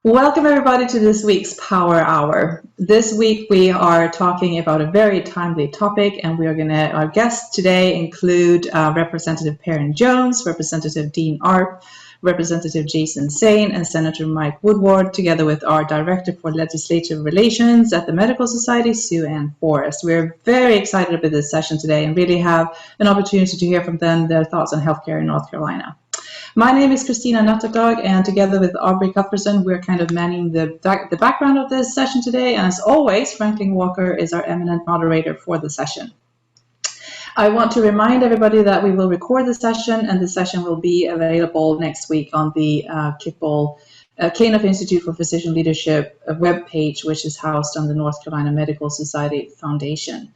Welcome everybody to this week's Power Hour. This week we are talking about a very timely topic, and our guests today include Representative Perrin Jones, Representative Dean Arp, Representative Jason Saine, and Senator Mike Woodard, together with our Director for Legislative Relations at the Medical Society, Ann Forrest. We're very excited about this session today and really have an opportunity to hear from them their thoughts on healthcare in North Carolina. My name is Christina Nattagog, and together with Aubrey Cuthbertson, we're kind of manning the background of this session today. And as always, Franklin Walker is our eminent moderator for the session. I want to remind everybody that we will record the session, and the session will be available next week on the KIPL, KNF Institute for Physician Leadership webpage, which is housed on the North Carolina Medical Society Foundation.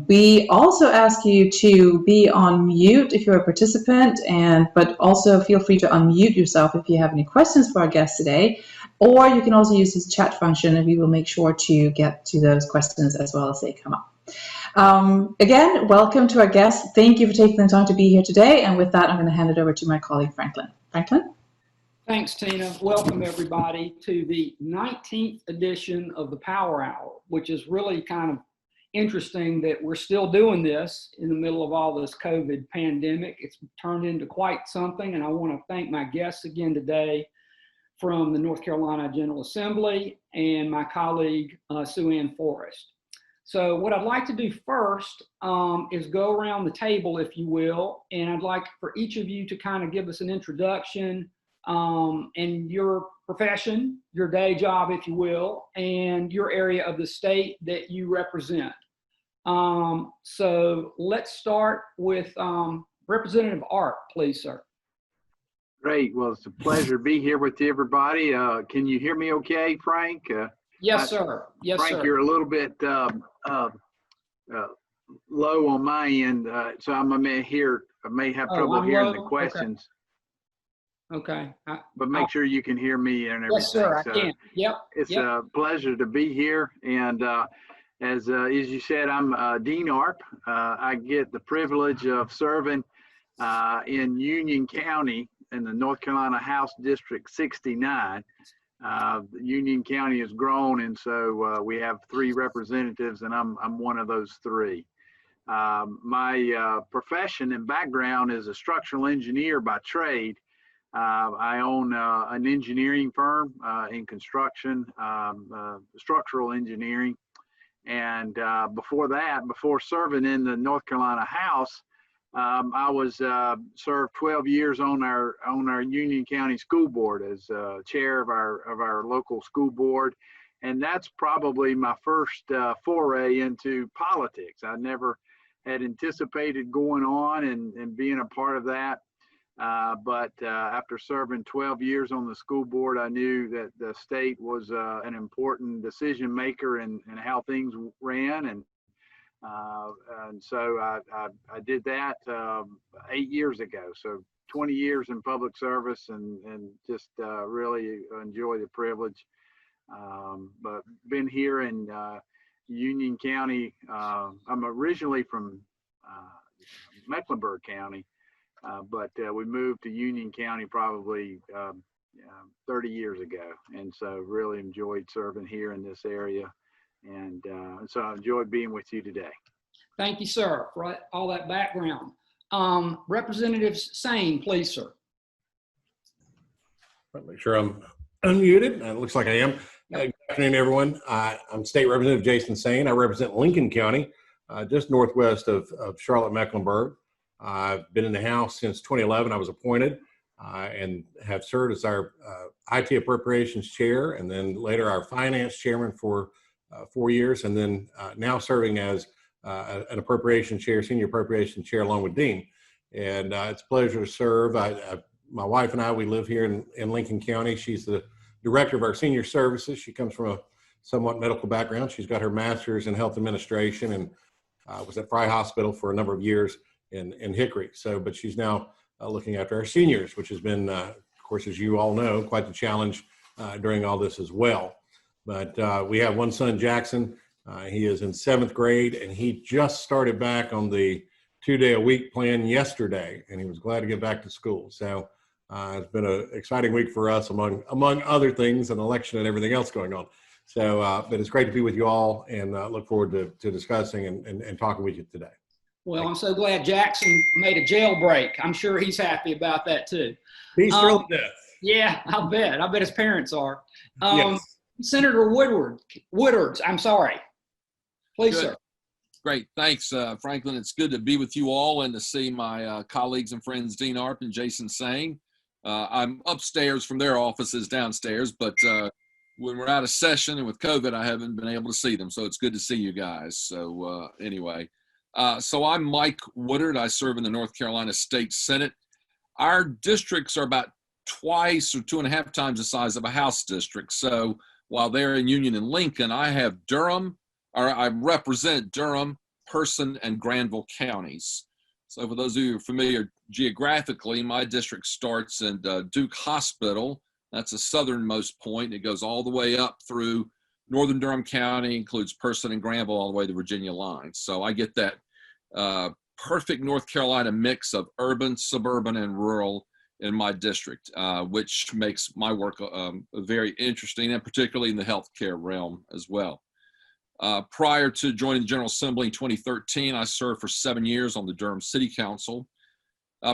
We also ask you to be on mute if you're a participant, but also feel free to unmute yourself if you have any questions for our guests today, or you can also use this chat function and we will make sure to get to those questions as well as they come up. Again, welcome to our guests. Thank you for taking the time to be here today, and with that I'm going to hand it over to my colleague Franklin. Franklin? Thanks, Tina. Welcome everybody to the 19th edition of the Power Hour, which is really kind of interesting that we're still doing this in the middle of all this COVID pandemic. It's turned into quite something, and I want to thank my guests again today from the North Carolina General Assembly and my colleague, Ann Forrest. So what I'd like to do first is go around the table, if you will, and I'd like for each of you to kind of give us an introduction and your profession, your day job, if you will, and your area of the state that you represent. So let's start with Representative Arp, please, sir. Great. Well, it's a pleasure to be here with everybody. Can you hear me okay, Frank? Yes, sir. Yes, Frank, sir. you're a little bit low on my end, so I may have trouble hearing the questions. Okay. But make sure you can hear me and everything. Yes, sir, I can. Yep. It's a pleasure to be here. And as you said, I'm Dean Arp. I get the privilege of serving in Union County in the North Carolina House District 69. Union County has grown, and so we have 3 representatives, and I'm one of those 3. My profession and background is a structural engineer by trade. I own an engineering firm in construction, structural engineering. And before serving in the North Carolina House, I was served 12 years on our Union County School Board as chair of our local school board. And that's probably my first foray into politics. I never had anticipated going on and being a part of that. But after serving 12 years on the school board, I knew that the state was an important decision maker in how things ran. And so I did that 8 years ago. So 20 years in public service, and just really enjoy the privilege. But been here in Union County. I'm originally from Mecklenburg County. But we moved to Union County probably 30 years ago, and so really enjoyed serving here in this area, and so I enjoyed being with you today. Thank you, sir, for all that background. Representative Saine, please, sir. Make sure I'm unmuted. It looks like I am. Good afternoon, everyone. I'm State Representative Jason Saine. I represent Lincoln County, just northwest of Charlotte, Mecklenburg. I've been in the House since 2011. I was appointed and have served as our IT Appropriations Chair, and then later our Finance Chairman for 4 years, and then now serving as an Appropriations Chair, Senior Appropriations Chair, along with Dean. And it's a pleasure to serve. My wife and I, we live here in Lincoln County. She's the Director of our Senior Services. She comes from a somewhat medical background. She's got her master's in health administration and was at Fry Hospital for a number of years in Hickory. But she's now looking after our seniors, which has been, of course, as you all know, quite the challenge during all this as well. But we have one son, Jackson. He is in 7th grade, and he just started back on the 2-day-a-week plan yesterday, and he was glad to get back to school. So It's been an exciting week for us, among other things, an election and everything else going on. So, but it's great to be with you all, and look forward to discussing and talking with you today. Well, I'm so glad Jackson made a jailbreak. I'm sure he's happy about that too. He's thrilled to death. Yeah, I bet his parents are. Yes. Senator Woodard, I'm sorry. Please, Good. sir. Great. Thanks, Franklin. It's good to be with you all and to see my colleagues and friends, Dean Arp and Jason Saine. I'm upstairs from their offices downstairs, but when we're out of session and with COVID, I haven't been able to see them. So it's good to see you guys. So anyway, so I'm Mike Woodard. I serve in the North Carolina State Senate. Our districts are about twice or 2.5 times the size of a House district. So while they're in Union and Lincoln, I represent Durham, Person, and Granville counties. So for those of you who are familiar geographically, my district starts in Duke Hospital. That's the southernmost point. It goes all the way up through northern Durham County, includes Person and Granville, all the way to the Virginia line. So I get that perfect North Carolina mix of urban, suburban, and rural in my district, which makes my work very interesting, and particularly in the healthcare realm as well. Prior to joining the General Assembly in 2013, I served for 7 years on the Durham City Council.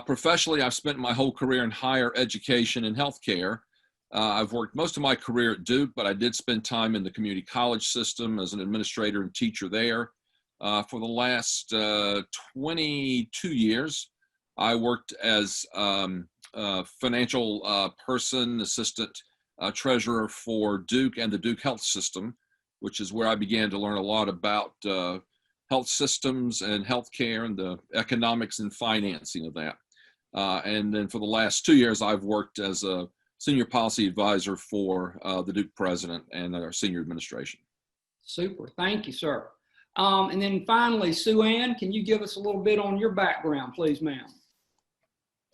Professionally, I've spent my whole career in higher education and healthcare. I've worked most of my career at Duke, but I did spend time in the community college system as an administrator and teacher there. For the last 22 years, I worked as financial person, assistant treasurer for Duke and the Duke Health System, which is where I began to learn a lot about health systems and healthcare and the economics and financing of that. And then for the last 2 years, I've worked as a senior policy advisor for the Duke president and our senior administration. Super. Thank you, sir. And then finally, Sue Ann, can you give us a little bit on your background, please, ma'am?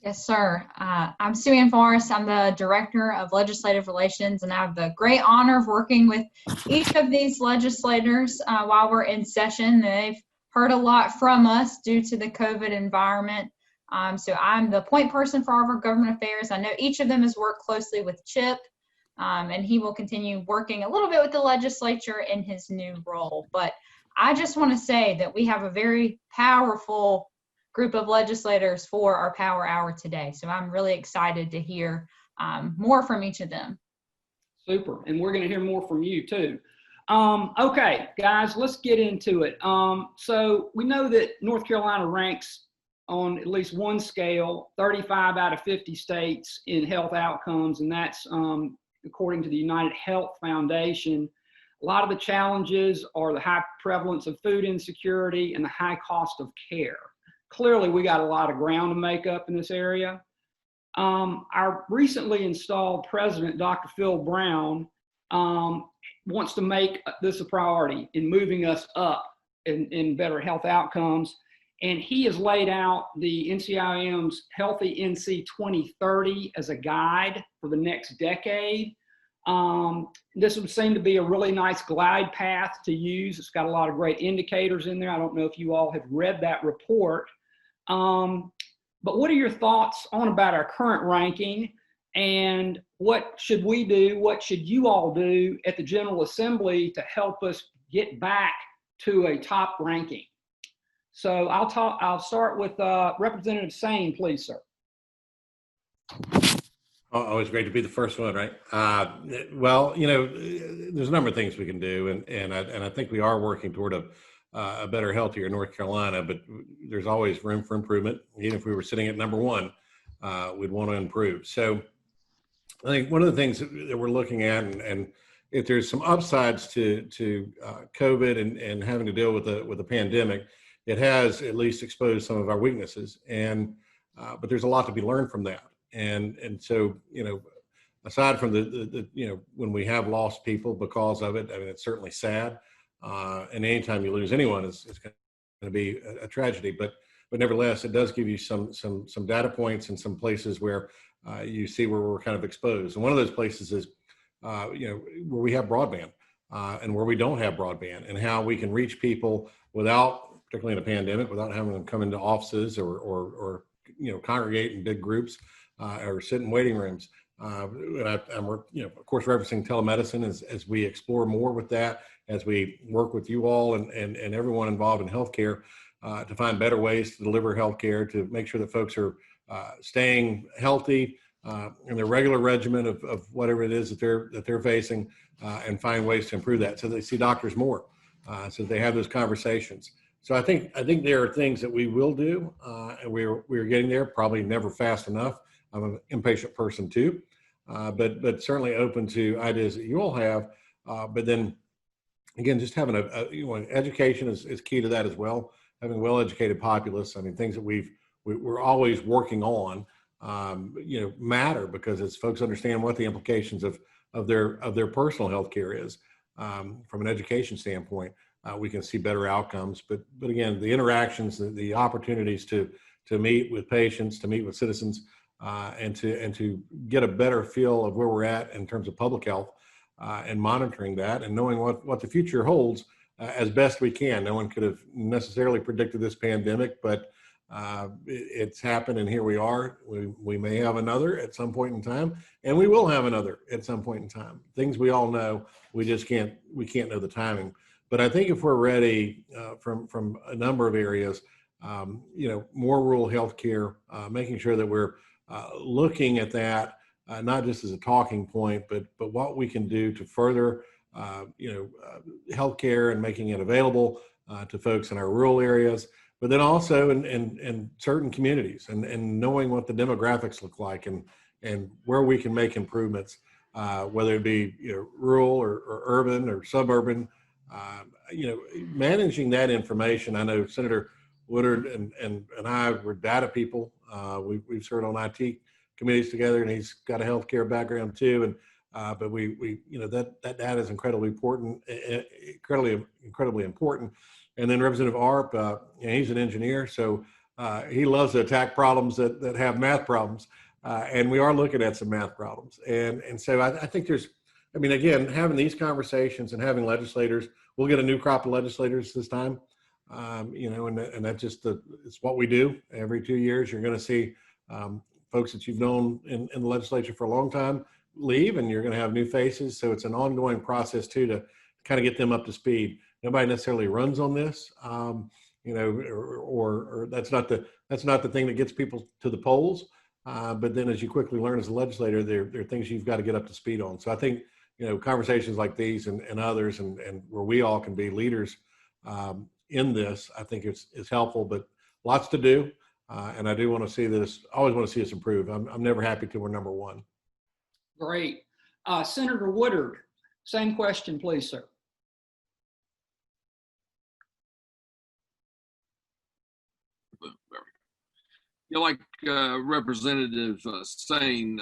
Yes, sir. I'm Ann Forrest. I'm the Director of Legislative Relations, and I have the great honor of working with each of these legislators while we're in session. They've heard a lot from us due to the COVID environment. So I'm the point person for our government affairs. I know each of them has worked closely with Chip, and he will continue working a little bit with the legislature in his new role. But I just want to say that we have a very powerful group of legislators for our Power Hour today. So I'm really excited to hear more from each of them. Super. And we're going to hear more from you too. Okay, guys, let's get into it. So we know that North Carolina ranks on at least one scale, 35 out of 50 states in health outcomes, and that's according to the United Health Foundation. A lot of the challenges are the high prevalence of food insecurity and the high cost of care. Clearly, we got a lot of ground to make up in this area. Our recently installed president, Dr. Phil Brown, wants to make this a priority in moving us up in better health outcomes. And he has laid out the NCIM's Healthy NC 2030 as a guide for the next decade. This would seem to be a really nice glide path to use. It's got a lot of great indicators in there. I don't know if you all have read that report. But what are your thoughts about our current ranking, and what should we do? What should you all do at the General Assembly to help us get back to a top ranking? So I'll start with Representative Saine, please, sir. Always great to be the first one, right? Well, you know, there's a number of things we can do, and I think we are working toward a better, healthier North Carolina, but there's always room for improvement. Even if we were sitting at number one, we'd want to improve. So I think one of the things that we're looking at, and if there's some upsides to COVID and having to deal with the pandemic, it has at least exposed some of our weaknesses, and but there's a lot to be learned from that. And so, you know, aside from the you know, when we have lost people because of it, I mean, it's certainly sad. And anytime you lose anyone, it's going to be a tragedy. But nevertheless, it does give you some data points and some places where you see where we're kind of exposed. And one of those places is, you know, where we have broadband and where we don't have broadband, and how we can reach people without, particularly in a pandemic, without having them come into offices or you know, congregate in big groups. or sit in waiting rooms. And I'm, of course, referencing telemedicine as we explore more with that, as we work with you all and everyone involved in healthcare to find better ways to deliver healthcare, to make sure that folks are staying healthy in their regular regimen of whatever it is that they're facing, and find ways to improve that so they see doctors more, so they have those conversations. So I think there are things that we will do, and we're getting there. Probably never fast enough. I'm an impatient person too, but certainly open to ideas that you all have. But then again, just having education is key to that as well. Having a well-educated populace. I mean, things that we're always working on, matter, because as folks understand what the implications of their personal health care is, from an education standpoint, we can see better outcomes. But again, the interactions, the opportunities to meet with patients, to meet with citizens, and to get a better feel of where we're at in terms of public health, and monitoring that and knowing what the future holds as best we can. No one could have necessarily predicted this pandemic, but it's happened, and here we are. We may have another at some point in time, and we will have another at some point in time. Things we all know, we can't know the timing. But I think if we're ready from a number of areas, more rural healthcare, making sure that we're looking at that, not just as a talking point, but what we can do to further, healthcare and making it available to folks in our rural areas, but then also in certain communities, and knowing what the demographics look like and where we can make improvements, whether it be rural or urban or suburban. Managing that information. I know Senator Woodard and I were data people. We've served on IT committees together, and he's got a healthcare background too. And but we that data is incredibly important, incredibly important. And then Representative Arp, he's an engineer, so he loves to attack problems that have math problems, and we are looking at some math problems. And so I think there's, again, having these conversations and having legislators, we'll get a new crop of legislators this time, and that's just it's what we do. Every 2 years, you're going to see folks that you've known in the legislature for a long time leave, and you're going to have new faces. So it's an ongoing process too, to kind of get them up to speed. Nobody necessarily runs on this, or that's not the thing that gets people to the polls. But then as you quickly learn as a legislator, there are things you've got to get up to speed on. So I think, conversations like these and others, and where we all can be leaders in this, I think it's helpful, but lots to do. And I do want to see this, always want to see us improve. I'm never happy till we're number one. Great. Senator Woodard, same question, please, sir. Like Representative Saine,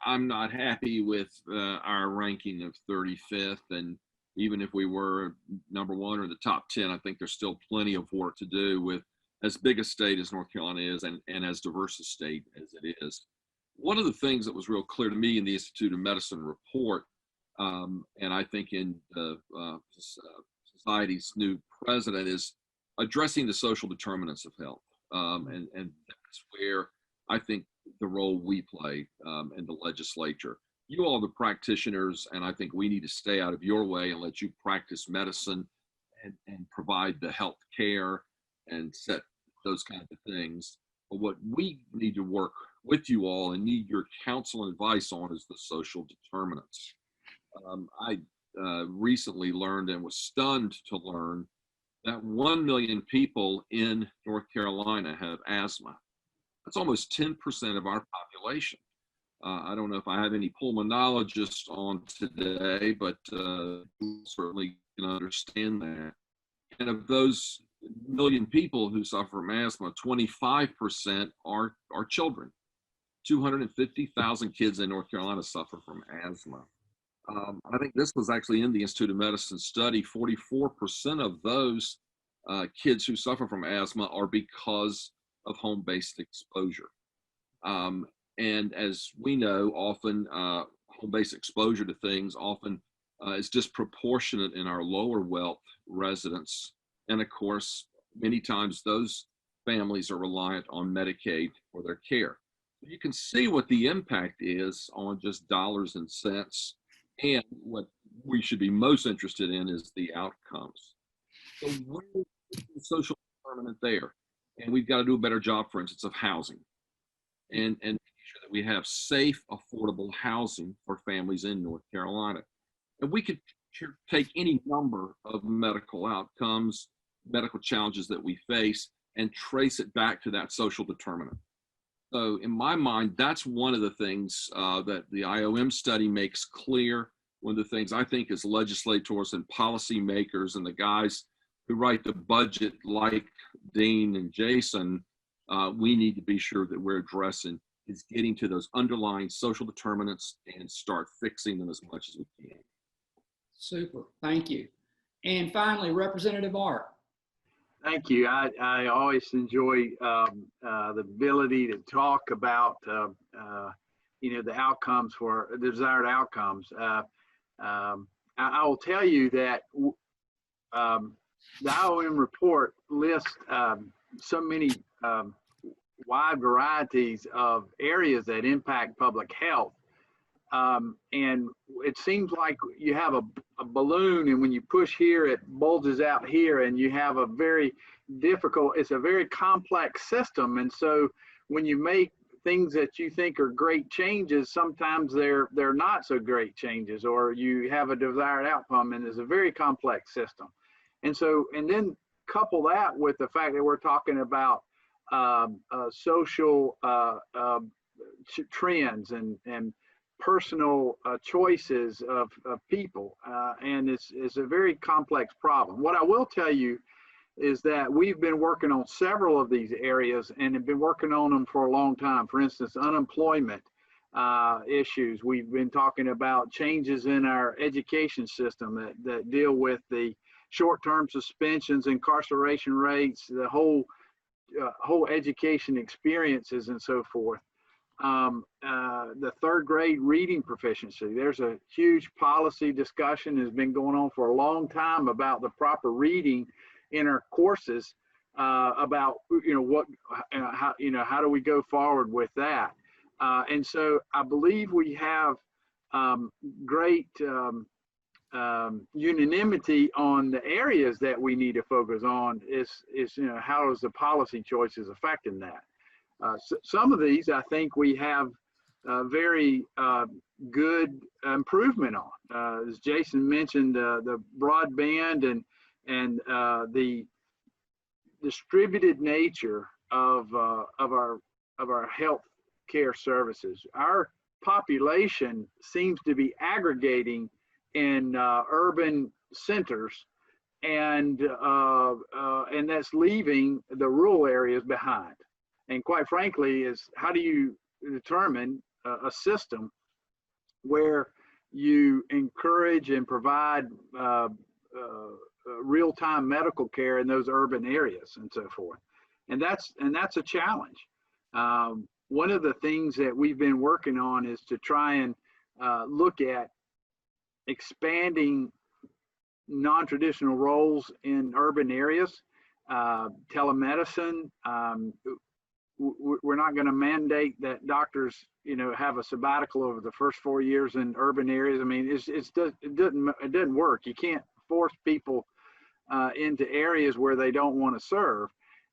I'm not happy with our ranking of 35th, and even if we were number one or the top 10, I think there's still plenty of work to do with as big a state as North Carolina is, and as diverse a state as it is. One of the things that was real clear to me in the Institute of Medicine report, and I think in the society's new president, is addressing the social determinants of health. And that's where I think the role we play in the legislature. You all are the practitioners, and I think we need to stay out of your way and let you practice medicine and provide the health care and set those kinds of things. But what we need to work with you all and need your counsel and advice on is the social determinants. I recently learned, and was stunned to learn, that 1 million people in North Carolina have asthma. That's almost 10% of our population. I don't know if I have any pulmonologists on today, but certainly can understand that. And of those 1 million people who suffer from asthma, 25% are children. 250,000 kids in North Carolina suffer from asthma. I think this was actually in the Institute of Medicine study. 44% of those kids who suffer from asthma are because of home-based exposure. And as we know, often home-based exposure to things often is disproportionate in our lower wealth residents. And of course, many times those families are reliant on Medicaid for their care. You can see what the impact is on just dollars and cents. And what we should be most interested in is the outcomes. So where is the social determinant there? And we've got to do a better job, for instance, of housing and making sure that we have safe, affordable housing for families in North Carolina. And we could take any number of medical outcomes, medical challenges that we face, and trace it back to that social determinant. So in my mind, that's one of the things that the IOM study makes clear. One of the things I think as legislators and policymakers and the guys who write the budget like Dean and Jason, we need to be sure that we're addressing is getting to those underlying social determinants and start fixing them as much as we can. Super, thank you. And finally, Representative Art. Thank you. I always enjoy the ability to talk about the outcomes for the desired outcomes. I will tell you that the IOM report lists so many wide varieties of areas that impact public health. And it seems like you have a balloon, and when you push here, it bulges out here, and you have a very difficult, it's a very complex system. And so when you make things that you think are great changes, sometimes they're not so great changes, or you have a desired outcome, and it's a very complex system. And so, and then couple that with the fact that we're talking about social trends and personal choices of people, and it's a very complex problem. What I will tell you is that we've been working on several of these areas and have been working on them for a long time. For instance, unemployment issues. We've been talking about changes in our education system that deal with the short-term suspensions, incarceration rates, the whole education experiences and so forth. The third grade reading proficiency. There's a huge policy discussion has been going on for a long time about the proper reading in our courses, about how do we go forward with that. And so I believe we have great unanimity on the areas that we need to focus on. Is how is the policy choices affecting that? Some of these I think we have very good improvement on. As Jason mentioned, the broadband and the distributed nature of our health care services. Our population seems to be aggregating in urban centers, and that's leaving the rural areas behind. And quite frankly, is how do you determine a system where you encourage and provide real-time medical care in those urban areas and so forth? And that's a challenge. One of the things that we've been working on is to try and look at expanding non-traditional roles in urban areas. Telemedicine. We're not going to mandate that doctors, have a sabbatical over the first 4 years in urban areas. I mean, it doesn't work. You can't force people into areas where they don't want to serve,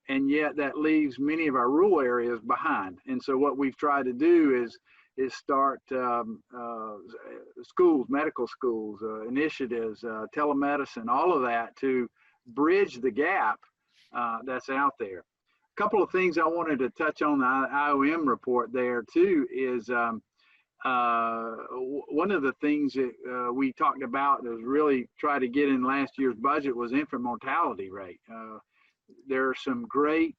and yet that leaves many of our rural areas behind. And so what we've tried to do is start schools, medical schools, initiatives, telemedicine, all of that to bridge the gap that's out there. A couple of things I wanted to touch on the IOM report there too is one of the things that we talked about is really try to get in last year's budget was infant mortality rate. There are some great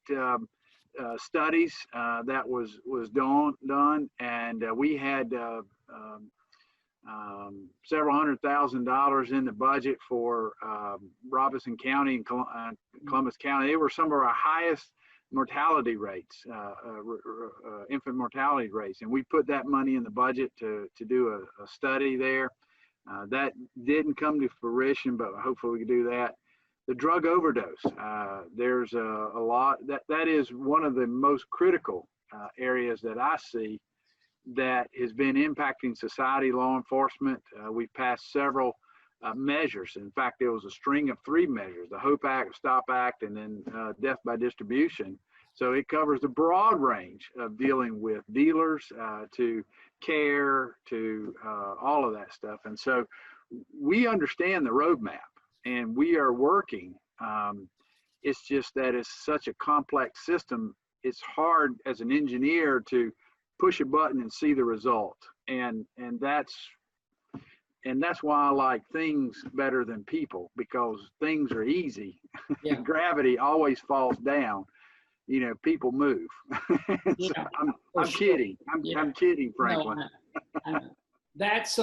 studies that was done, and we had several $100,000 in the budget for Robeson County and Columbus County. They were some of our highest mortality rates, infant mortality rates, and we put that money in the budget to do a study there. That didn't come to fruition, but hopefully we can do that. The drug overdose, there's a lot, that is one of the most critical areas that I see that has been impacting society, law enforcement. We've passed several measures. In fact, there was a string of 3 measures: the HOPE Act, STOP Act, and then death by distribution. So it covers a broad range of dealing with dealers to care to all of that stuff. And so we understand the roadmap and we are working. It's just that it's such a complex system. It's hard as an engineer to push a button and see the result. And that's why I like things better than people, because things are easy. Yeah. Gravity always falls down. You know, people move. So I'm kidding. I'm kidding, Franklin. No, I know. That's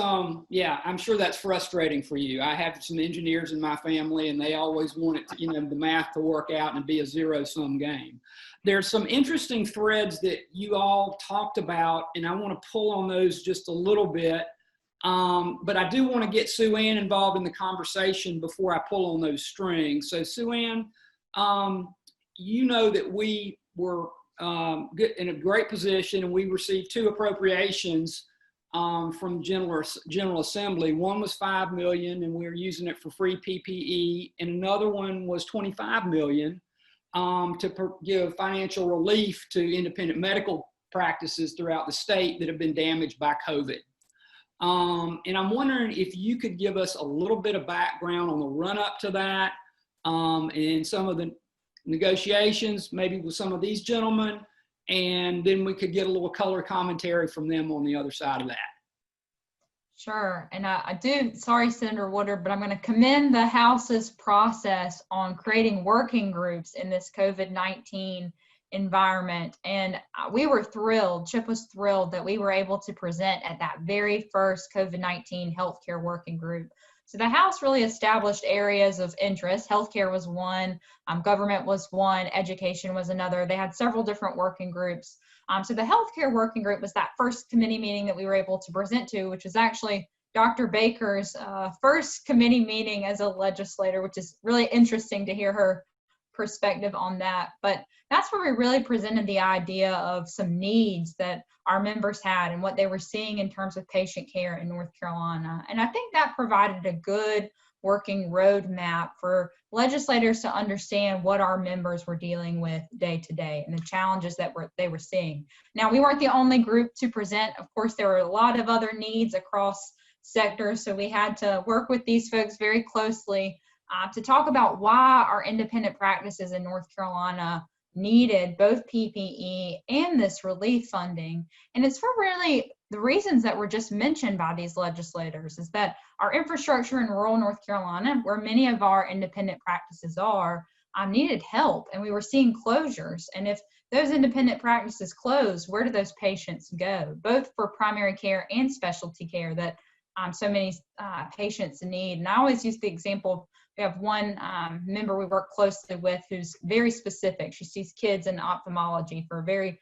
yeah, I'm sure that's frustrating for you. I have some engineers in my family and they always want it to, you know, the math to work out and be a zero-sum game. There's some interesting threads that you all talked about, and I want to pull on those just a little bit. But I do want to get Sue Ann involved in the conversation before I pull on those strings. So Sue Ann, you know that we were in a great position and we received 2 appropriations from General Assembly. One was $5 million and we were using it for free PPE, and another one was $25 million to give financial relief to independent medical practices throughout the state that have been damaged by COVID. And I'm wondering if you could give us a little bit of background on the run up to that and some of the negotiations, maybe with some of these gentlemen, and then we could get a little color commentary from them on the other side of that. Sure. And I do, sorry, Senator Woodard, but I'm going to commend the House's process on creating working groups in this COVID-19 environment. And we were thrilled, Chip was thrilled that we were able to present at that very first COVID-19 healthcare working group. So the House really established areas of interest. Healthcare was one, government was one, education was another. They had several different working groups. So the healthcare working group was that first committee meeting that we were able to present to, which was actually Dr. Baker's first committee meeting as a legislator, which is really interesting to hear her perspective on that. But that's where we really presented the idea of some needs that our members had and what they were seeing in terms of patient care in North Carolina. And I think that provided a good working roadmap for legislators to understand what our members were dealing with day to day and the challenges that they were seeing. Now, we weren't the only group to present. Of course, there were a lot of other needs across sectors, so we had to work with these folks very closely to talk about why our independent practices in North Carolina needed both PPE and this relief funding. And it's for really the reasons that were just mentioned by these legislators, is that our infrastructure in rural North Carolina, where many of our independent practices are, needed help, and we were seeing closures. And if those independent practices close, where do those patients go, both for primary care and specialty care that so many patients need? And I always use the example, we have one member we work closely with who's very specific. She sees kids in ophthalmology for a very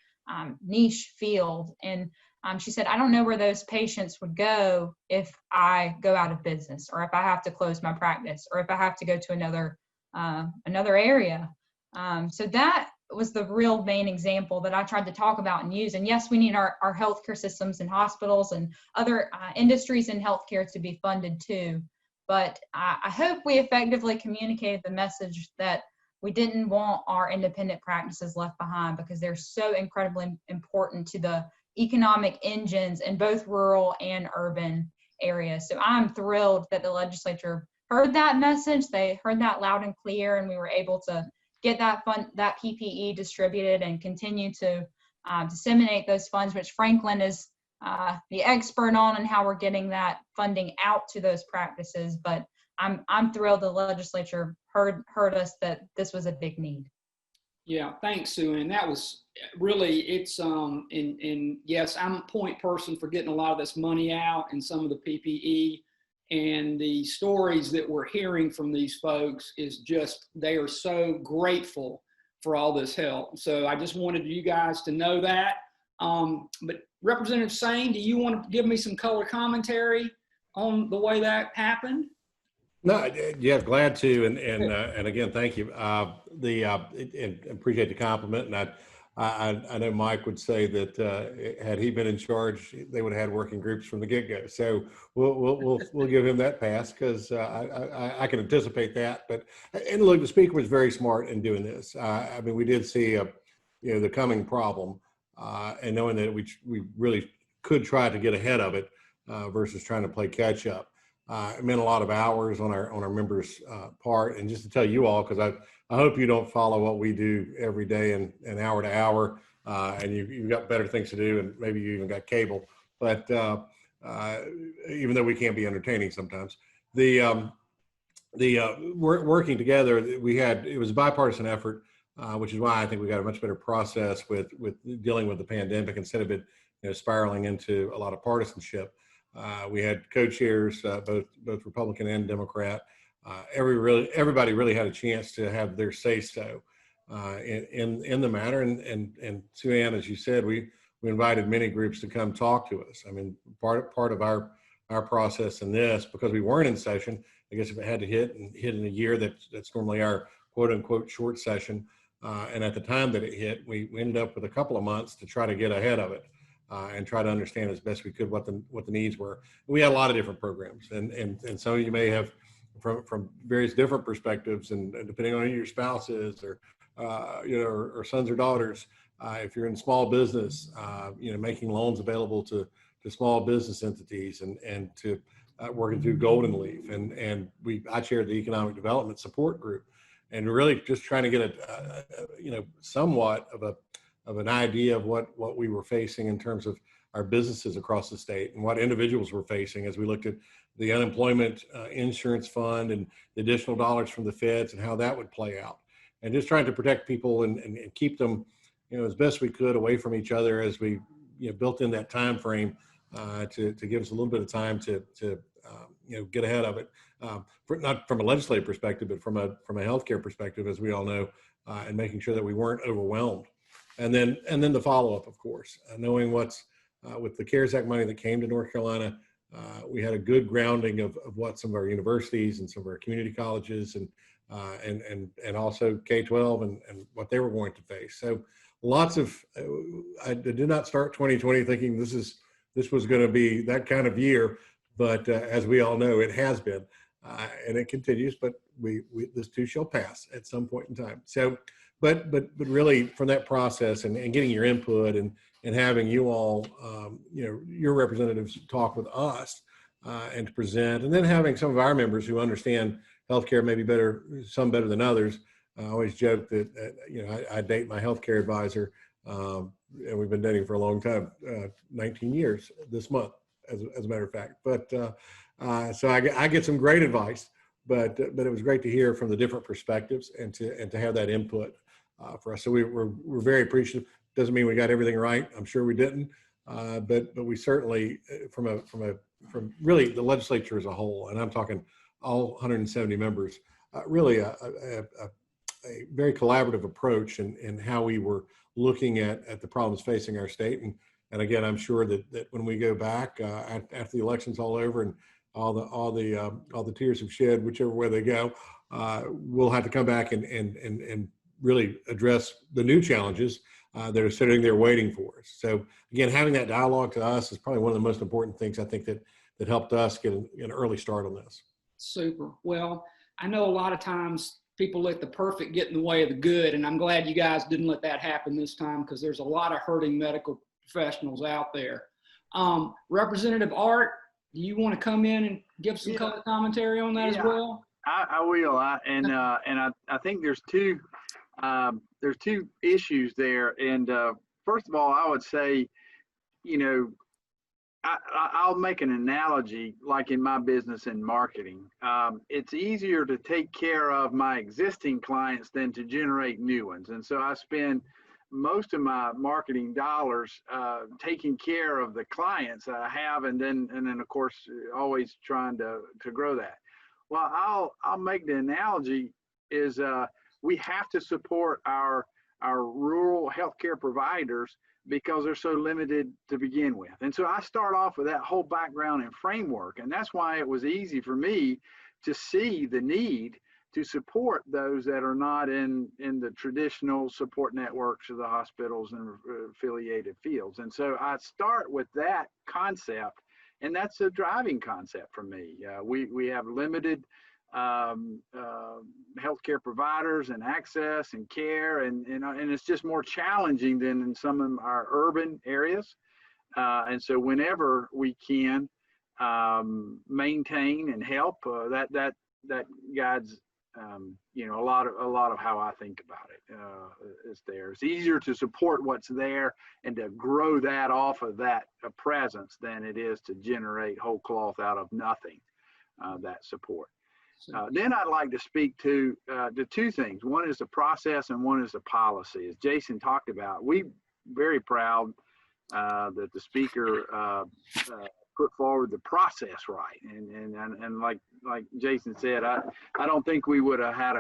niche field. And she said, I don't know where those patients would go if I go out of business, or if I have to close my practice, or if I have to go to another area. So that was the real main example that I tried to talk about and use. And yes, we need our healthcare systems and hospitals and other industries in healthcare to be funded too. But I hope we effectively communicated the message that we didn't want our independent practices left behind, because they're so incredibly important to the economic engines in both rural and urban areas. So I'm thrilled that the legislature heard that message. They heard that loud and clear, and we were able to get that PPE distributed and continue to disseminate those funds, which Franklin is the expert on, and how we're getting that funding out to those practices. But I'm thrilled the legislature heard us that this was a big need. Yeah, thanks, Sue Ann. That was really, it's and yes, I'm a point person for getting a lot of this money out and some of the PPE, and the stories that we're hearing from these folks is just, they are so grateful for all this help. So I just wanted you guys to know that. But Representative Saine, do you want to give me some color commentary on the way that happened? No, yeah, glad to, and again, thank you. And appreciate the compliment. And I know Mike would say that had he been in charge, they would have had working groups from the get-go. So we'll give him that pass because I can anticipate that. But and look, the speaker was very smart in doing this. I mean, we did see the coming problem, and knowing that we really could try to get ahead of it versus trying to play catch up. It meant a lot of hours on our members' part, and just to tell you all, because I hope you don't follow what we do every day and hour to hour, and you've got better things to do, and maybe you even got cable. But even though we can't be entertaining sometimes, working together, it was a bipartisan effort, which is why I think we got a much better process with dealing with the pandemic instead of it spiraling into a lot of partisanship. We had co-chairs, both Republican and Democrat. Everybody really had a chance to have their say-so in the matter. And Sue Ann, as you said, we invited many groups to come talk to us. I mean, part of our process in this, because we weren't in session, I guess if it had to hit in a year, that's normally our quote unquote short session. And at the time that it hit, we ended up with a couple of months to try to get ahead of it. And try to understand as best we could what the needs were. We had a lot of different programs, and some of you may have from various different perspectives, and depending on who your spouse is, or or sons or daughters. If you're in small business, making loans available to small business entities, and to working through Golden Leaf, and I chaired the Economic Development Support Group, and really just trying to get somewhat of an idea of what we were facing in terms of our businesses across the state and what individuals were facing as we looked at the unemployment insurance fund and the additional dollars from the feds and how that would play out, and just trying to protect people and keep them, as best we could away from each other as we built in that time frame to give us a little bit of time to get ahead of it, not from a legislative perspective, but from a healthcare perspective, as we all know, and making sure that we weren't overwhelmed. And then the follow-up, of course, knowing what's with the CARES Act money that came to North Carolina, we had a good grounding of what some of our universities and some of our community colleges and also K-12 and what they were going to face. So lots of, I did not start 2020 thinking this was going to be that kind of year, but as we all know, it has been, and it continues. But this too shall pass at some point in time. So. But really from that process and getting your input and having you all, your representatives talk with us and to present, and then having some of our members who understand healthcare maybe some better than others. I always joke that, I date my healthcare advisor, and we've been dating for a long time, 19 years this month, as a matter of fact. But so I get some great advice, but it was great to hear from the different perspectives and to have that input. For us, so we're very appreciative. Doesn't mean we got everything right. I'm sure we didn't, but we certainly, from really the legislature as a whole, and I'm talking all 170 members, really a very collaborative approach in how we were looking at the problems facing our state. And again, I'm sure that when we go back after the election's all over and all the tears have shed, whichever way they go, we'll have to come back and really address the new challenges that are sitting there waiting for us. So again, having that dialogue to us is probably one of the most important things I think that helped us get an early start on this. Super. Well, I know a lot of times people let the perfect get in the way of the good, and I'm glad you guys didn't let that happen this time, because there's a lot of hurting medical professionals out there. Representative Art, do you want to come in and give some color commentary on that as well? I will. I think there's two issues there. And first of all, I would say, I'll make an analogy like in my business in marketing. It's easier to take care of my existing clients than to generate new ones. And so I spend most of my marketing dollars taking care of the clients that I have, and then of course always trying to grow that. Well, I'll make the analogy is we have to support our rural healthcare providers because they're so limited to begin with. And so I start off with that whole background and framework. And that's why it was easy for me to see the need to support those that are not in the traditional support networks of the hospitals and affiliated fields. And so I start with that concept, and that's a driving concept for me. We have limited healthcare providers and access and care, and it's just more challenging than in some of our urban areas. And so whenever we can maintain and help, that guides you know, a lot of how I think about it is there. It's easier to support what's there and to grow that off of that presence than it is to generate whole cloth out of nothing, that support. Then I'd like to speak to the two things. One is the process and one is the policy. As Jason talked about, we're very proud that the speaker put forward the process right. And like Jason said, I don't think we would have had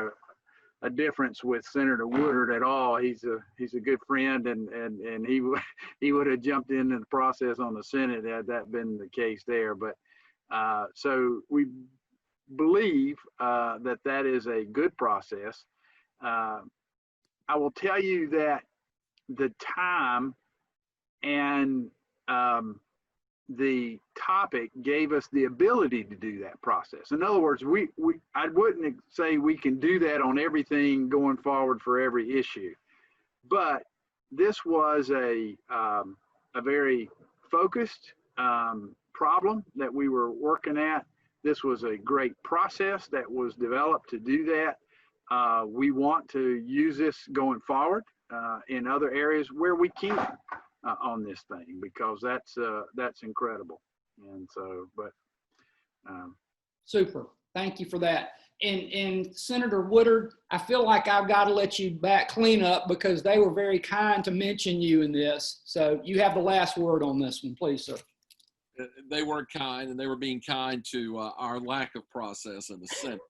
a difference with Senator Woodard at all. He's a good friend, and he would have jumped into the process on the Senate had that been the case there. But so we believe that is a good process. I will tell you that the time and the topic gave us the ability to do that process. In other words, I wouldn't say we can do that on everything going forward for every issue, but this was a very focused problem that we were working at. This was a great process that was developed to do that. We want to use this going forward in other areas where we can on this thing, because that's incredible. And so, but super. Thank you for that. And Senator Woodard, I feel like I've got to let you back clean up because they were very kind to mention you in this. So you have the last word on this one, please, sir. They were kind, and they were being kind to our lack of process in the Senate.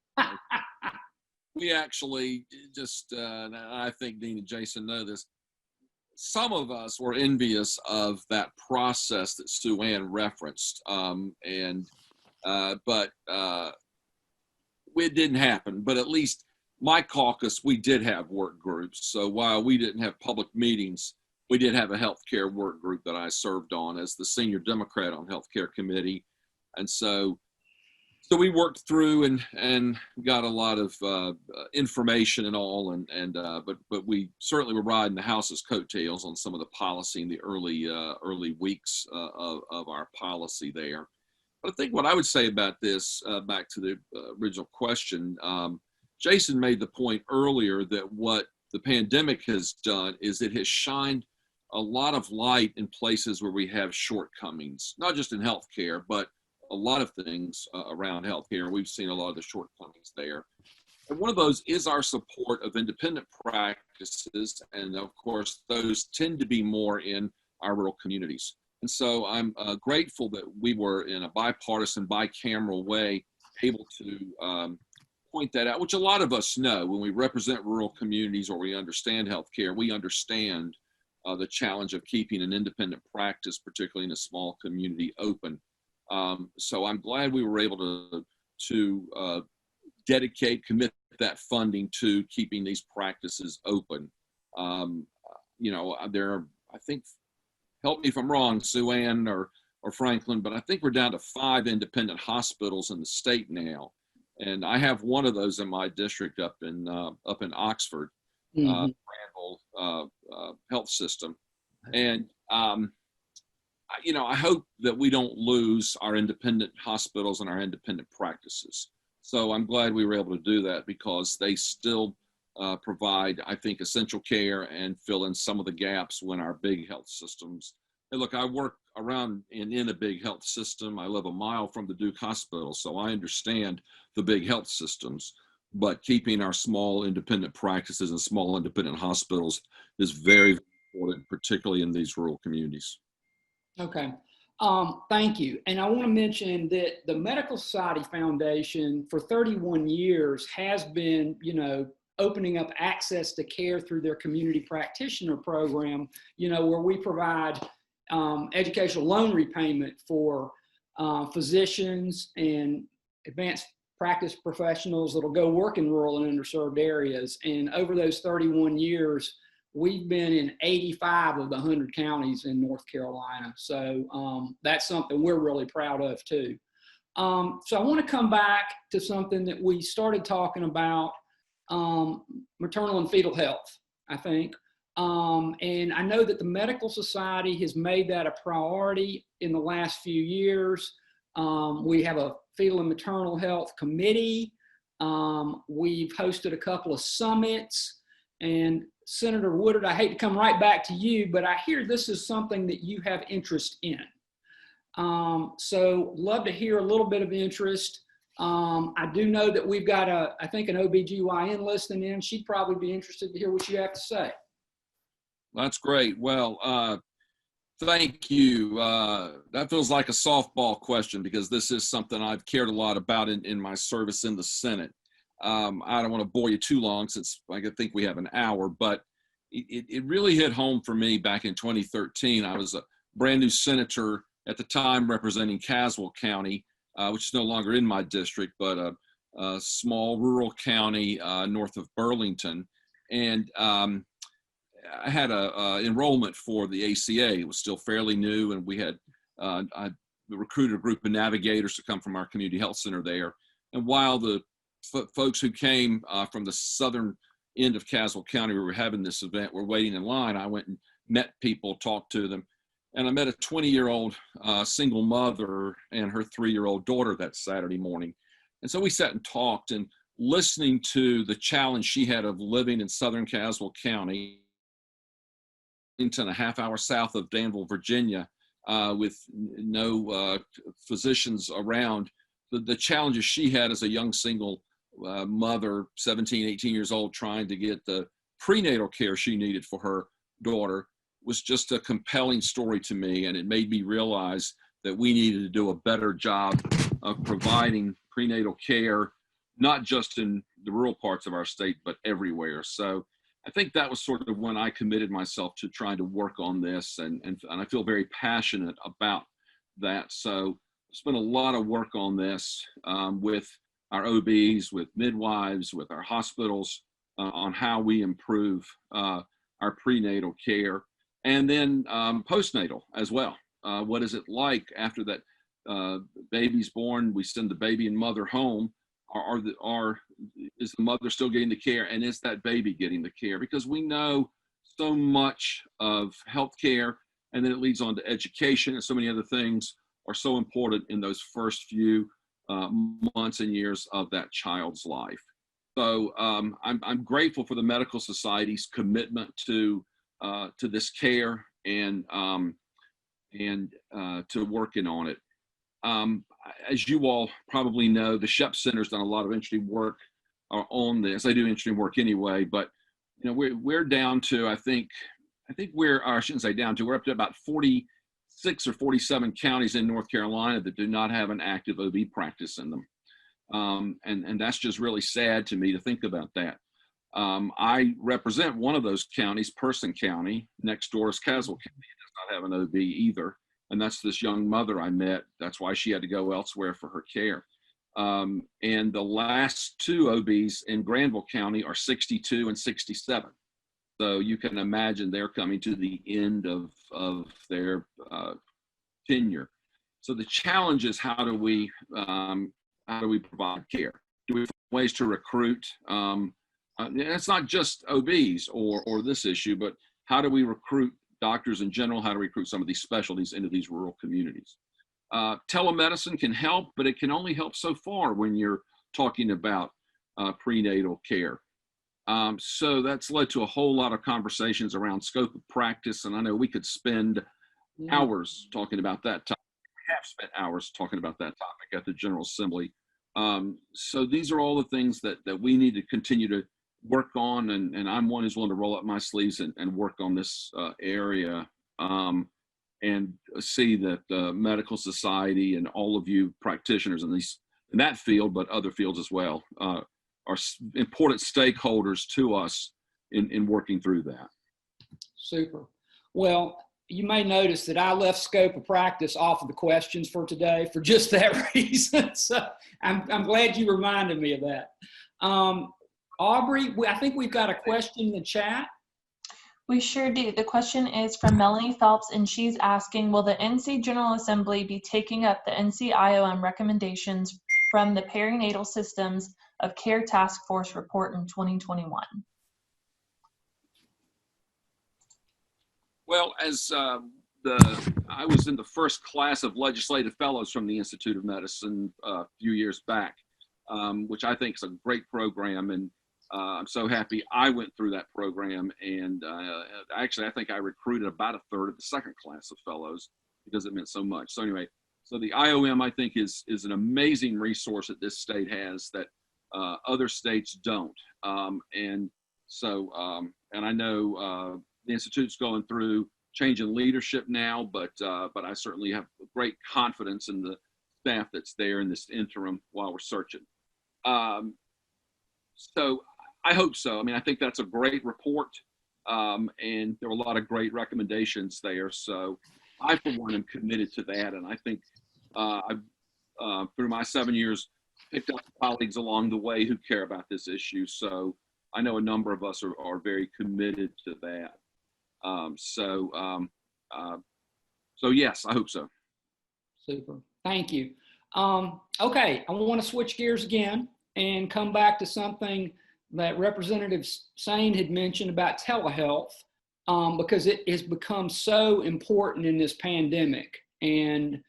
We actually just, and I think Dean and Jason know this, some of us were envious of that process that Sue Ann referenced, but it didn't happen. But at least my caucus, we did have work groups. So while we didn't have public meetings, we did have a healthcare work group that I served on as the senior Democrat on healthcare committee. And so we worked through and got a lot of information and all, but we certainly were riding the House's coattails on some of the policy in the early weeks of our policy there. But I think what I would say about this, back to the original question, Jason made the point earlier that what the pandemic has done is it has shined a lot of light in places where we have shortcomings, not just in healthcare, but a lot of things around healthcare. We've seen a lot of the shortcomings there. And one of those is our support of independent practices. And of course, those tend to be more in our rural communities. And so I'm grateful that we were in a bipartisan, bicameral way able to point that out, which a lot of us know when we represent rural communities or we understand healthcare, we understand the challenge of keeping an independent practice, particularly in a small community, open. So I'm glad we were able to commit that funding to keeping these practices open. You know, there are, I think, help me if I'm wrong, Sue Ann or Franklin, but I think we're down to 5 independent hospitals in the state now. And I have one of those in my district up in Oxford, Granville Health System. And, you know, I hope that we don't lose our independent hospitals and our independent practices. So I'm glad we were able to do that because they still provide, I think, essential care and fill in some of the gaps when our big health systems. And look, I work around in a big health system. I live a mile from the Duke Hospital, so I understand the big health systems. But keeping our small independent practices and small independent hospitals is very important, particularly in these rural communities. Okay. Thank you. And I want to mention that the Medical Society Foundation for 31 years has been, you know, opening up access to care through their community practitioner program, you know, where we provide educational loan repayment for physicians and advanced practice professionals that'll go work in rural and underserved areas. And over those 31 years, we've been in 85 of the 100 counties in North Carolina. So that's something we're really proud of too. So I want to come back to something that we started talking about, maternal and fetal health, I think. And I know that the Medical Society has made that a priority in the last few years. We have a fetal and maternal health committee. We've hosted a couple of summits. And Senator Woodard, I hate to come right back to you, but I hear this is something that you have interest in. So love to hear a little bit of interest. I do know that we've got I think an OBGYN listening in. She'd probably be interested to hear what you have to say. That's great. Well, thank you. That feels like a softball question because this is something I've cared a lot about in my service in the Senate. I don't want to bore you too long since I think we have an hour, but it really hit home for me back in 2013. I was a brand new senator at the time representing Caswell County, which is no longer in my district, but a small rural county north of Burlington. And I had a enrollment for the ACA. It was still fairly new, and we had I recruited a group of navigators to come from our community health center there. And while the folks who came from the southern end of Caswell County, we were having this event, were waiting in line, I went and met people, talked to them, and I met a 20-year-old single mother and her 3-year-old daughter that Saturday morning. And so we sat and talked, and listening to the challenge she had of living in southern Caswell County, a half hour south of Danville, Virginia, with no physicians around, the challenges she had as a young single mother, 17, 18 years old, trying to get the prenatal care she needed for her daughter was just a compelling story to me. And it made me realize that we needed to do a better job of providing prenatal care, not just in the rural parts of our state, but everywhere. So I think that was sort of when I committed myself to trying to work on this, and I feel very passionate about that. So I spent a lot of work on this with our OBs, with midwives, with our hospitals on how we improve our prenatal care, and then postnatal as well. What is it like after that baby's born? We send the baby and mother home. Is the mother still getting the care, and is that baby getting the care? Because we know so much of healthcare, and then it leads on to education, and so many other things are so important in those first few months and years of that child's life. So I'm grateful for the Medical Society's commitment to this care and to working on it. As you all probably know, the Shep Center's done a lot of interesting work on this. They do interesting work anyway, but you know, we're down to, I think I shouldn't say down to, we're up to about 46 or 47 counties in North Carolina that do not have an active OB practice in them. And that's just really sad to me to think about that. I represent one of those counties, Person County. Next door is Caswell County. It does not have an OB either. And that's this young mother I met. That's why she had to go elsewhere for her care. And the last two OBs in Granville County are 62 and 67. So you can imagine they're coming to the end of their tenure. So the challenge is, how do we provide care? Do we find ways to recruit? It's not just OBs or this issue, but how do we recruit doctors in general? How to recruit some of these specialties into these rural communities? Telemedicine can help, but it can only help so far when you're talking about prenatal care. So that's led to a whole lot of conversations around scope of practice, and I know we could spend hours talking about that topic. We have spent hours talking about that topic at the General Assembly. So these are all the things that we need to continue to work on, and I'm one who's willing to roll up my sleeves and work on this area, and see that the Medical Society and all of you practitioners in that field, but other fields as well, are important stakeholders to us in working through that. Super. Well, you may notice that I left scope of practice off of the questions for today for just that reason. So I'm glad you reminded me of that. Aubrey, I think we've got a question in the chat. We sure do. The question is from Melanie Phelps, and she's asking, will the NC General Assembly be taking up the NCIOM recommendations from the Perinatal Systems of Care Task Force report in 2021? Well, as I was in the first class of legislative fellows from the Institute of Medicine a few years back, which I think is a great program, and I'm so happy I went through that program. And actually, I think I recruited about a third of the second class of fellows because it meant so much. So anyway, so the IOM, I think, is an amazing resource that this state has that other states don't. And I know the Institute's going through changing leadership now, but I certainly have great confidence in the staff that's there in this interim while we're searching. So I hope so. I mean, I think that's a great report, and there were a lot of great recommendations there. So I, for one, am committed to that, and I think I've, through my 7 years, picked up colleagues along the way who care about this issue. So I know a number of us are very committed to that. So yes, I hope so. Super. Thank you. Okay, I want to switch gears again and come back to something that Representative Saine had mentioned about telehealth, because it has become so important in this pandemic. And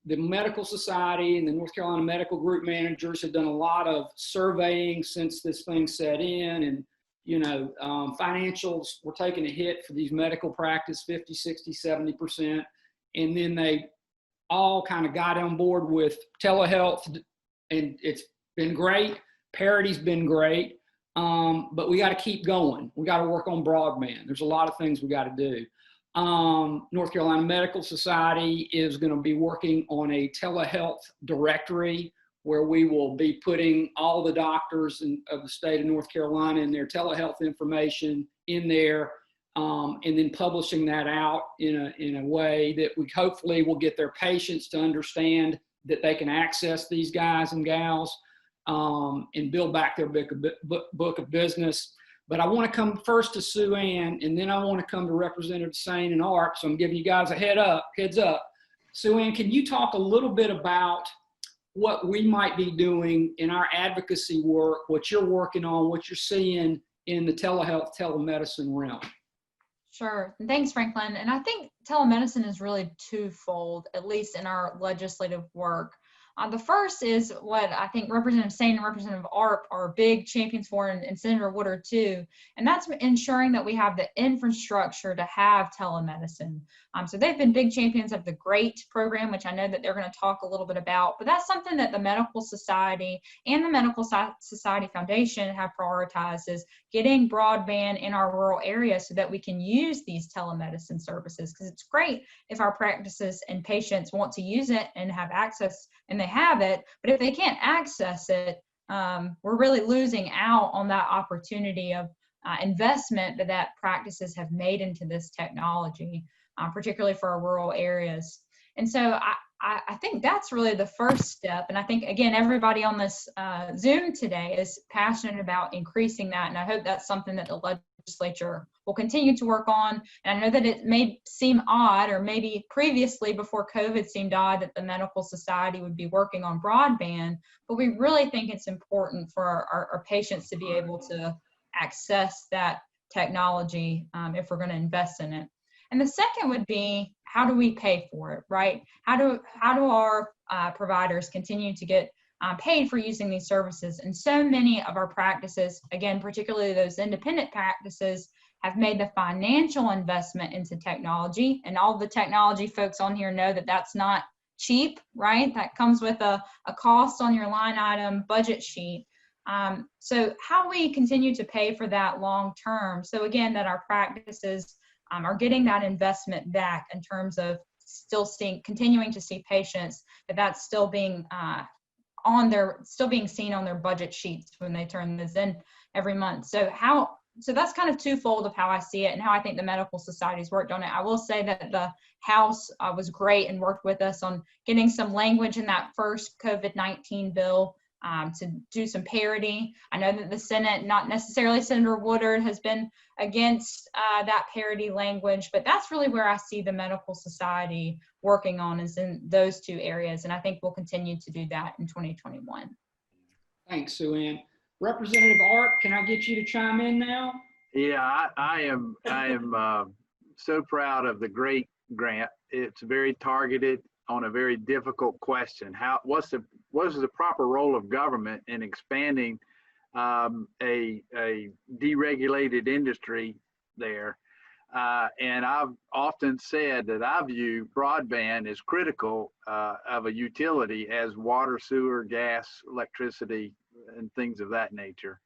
the Medical Society and the North Carolina Medical Group managers have done a lot of surveying since this thing set in, and financials were taking a hit for these medical practice, 50, 60, 70%. And then they all kind of got on board with telehealth, and it's been great. Parity's been great, but we got to keep going. We got to work on broadband. There's a lot of things we got to do. North Carolina Medical Society is going to be working on a telehealth directory where we will be putting all the doctors of the state of North Carolina and their telehealth information in there, and then publishing that out in a way that we hopefully will get their patients to understand that they can access these guys and gals, and build back their book of business. But I want to come first to Sue Ann, and then I want to come to Representative Saine and Art. So I'm giving you guys a heads up. Sue Ann, can you talk a little bit about what we might be doing in our advocacy work, what you're working on, what you're seeing in the telehealth, telemedicine realm? Sure. Thanks, Franklin. And I think telemedicine is really twofold, at least in our legislative work. The first is what I think Representative Saine and Representative Arp are big champions for, and Senator Woodard too, and that's ensuring that we have the infrastructure to have telemedicine. So they've been big champions of the GREAT program, which I know that they're going to talk a little bit about, but that's something that the Medical Society and the Medical Society Foundation have prioritized, is getting broadband in our rural areas so that we can use these telemedicine services, because it's great if our practices and patients want to use it and have access, and they have it, but if they can't access it, we're really losing out on that opportunity of investment that practices have made into this technology, particularly for our rural areas. And so I think that's really the first step. And I think, again, everybody on this Zoom today is passionate about increasing that. And I hope that's something that the legislature will continue to work on. And I know that it may seem odd, or maybe previously before COVID seemed odd, that the Medical Society would be working on broadband, but we really think it's important for our patients to be able to access that technology if we're going to invest in it. And the second would be, how do we pay for it, right? How do our providers continue to get paid for using these services? And so many of our practices, again, particularly those independent practices, have made the financial investment into technology. And all the technology folks on here know that that's not cheap, right? That comes with a cost on your line item budget sheet. So how we continue to pay for that long term, so again, that our practices are getting that investment back in terms of continuing to see patients, that's still being still being seen on their budget sheets when they turn this in every month. So how so that's kind of twofold of how I see it and how I think the medical societies worked on it. I will say that the House was great and worked with us on getting some language in that first COVID-19 bill to do some parity. I know that the Senate, not necessarily Senator Woodard, has been against that parity language, but that's really where I see the medical society working on, is in those two areas. And I think we'll continue to do that in 2021. Thanks, Sue Ann. Representative Art, can I get you to chime in now? Yeah, I am so proud of the great grant. It's very targeted on a very difficult question. What is the proper role of government in expanding a deregulated industry there? And I've often said that I view broadband as critical of a utility as water, sewer, gas, electricity, and things of that nature.